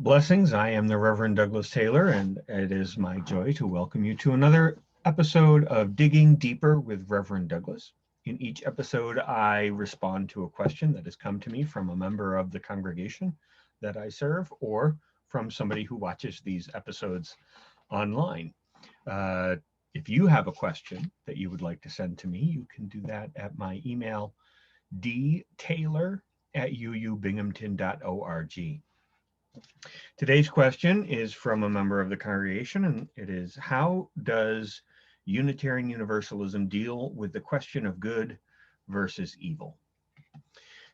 Blessings. I am the Reverend Douglas Taylor, and it is my joy to welcome you to another episode of Digging Deeper with Reverend Douglas. In each episode, I respond to a question that has come to me from a member of the congregation that I serve or from somebody who watches these episodes online. Uh, if you have a question that you would like to send to me, you can do that at my email, dtaylor@uubinghamton.org. Today's question is from a member of the congregation, and it is, how does Unitarian Universalism deal with the question of good versus evil?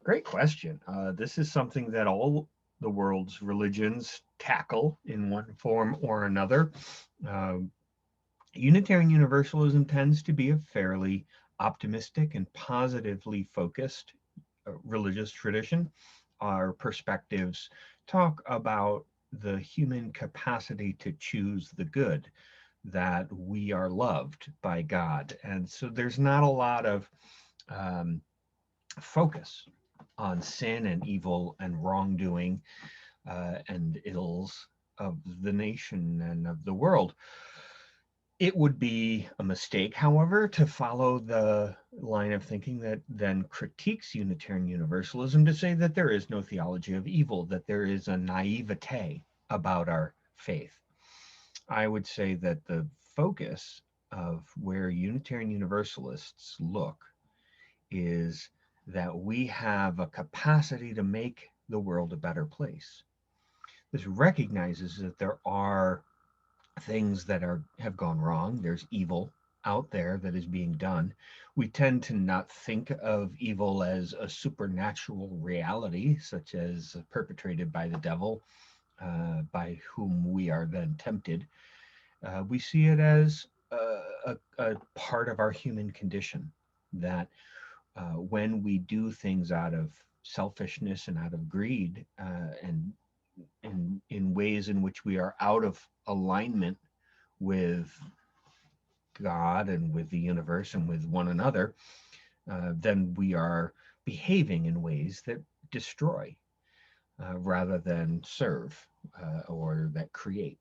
Great question. This is something that all the world's religions tackle in one form or another. Uh, Unitarian Universalism tends to be a fairly optimistic and positively focused religious tradition. Our perspectives talk about the human capacity to choose the good, that we are loved by God. And so there's not a lot of um, focus on sin and evil and wrongdoing and ills of the nation and of the world. It would be a mistake, however, to follow the line of thinking that then critiques Unitarian Universalism to say that there is no theology of evil, that there is a naivete about our faith. I would say that the focus of where Unitarian Universalists look is that we have a capacity to make the world a better place. This recognizes that there are things that have gone wrong. There's evil out there that is being done. We tend to not think of evil as a supernatural reality, such as perpetrated by the devil, by whom we are then tempted. We see it as a part of our human condition, that when we do things out of selfishness and out of greed, and in ways in which we are out of alignment with God and with the universe and with one another, then we are behaving in ways that destroy rather than serve or that create.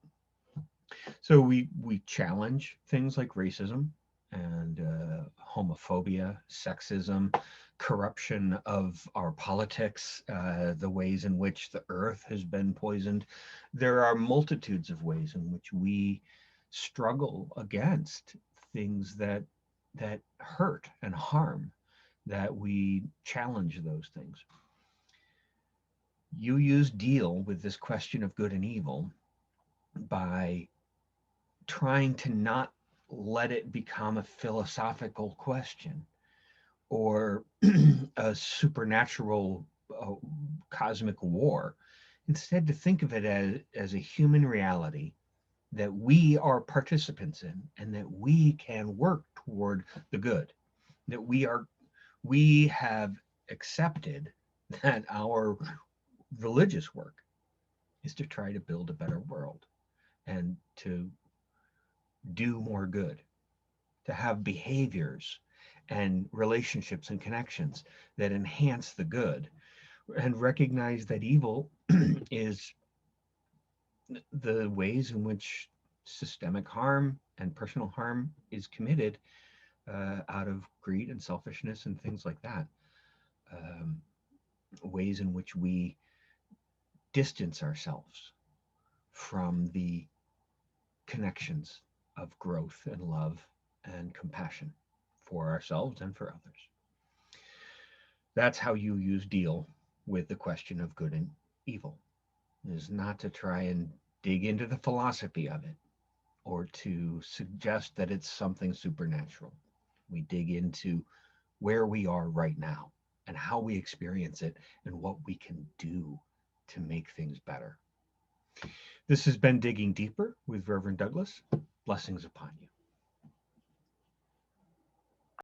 So we challenge things like racism and homophobia, sexism, corruption of our politics, the ways in which the earth has been poisoned. There are multitudes of ways in which we struggle against things that hurt and harm, that we challenge those things. UUs deal with this question of good and evil by trying to not let it become a philosophical question or a supernatural cosmic war. Instead, to think of it as a human reality that we are participants in and that we can work toward the good, that we have accepted that our religious work is to try to build a better world and to do more good, to have behaviors and relationships and connections that enhance the good, and recognize that evil is the ways in which systemic harm and personal harm is committed out of greed and selfishness and things like that. Um, Ways in which we distance ourselves from the connections of growth and love and compassion for ourselves and for others. That's how UUs deal with the question of good and evil, is not to try and dig into the philosophy of it or to suggest that it's something supernatural. We dig into where we are right now and how we experience it and what we can do to make things better. This has been Digging Deeper with Reverend Douglas. Blessings upon you.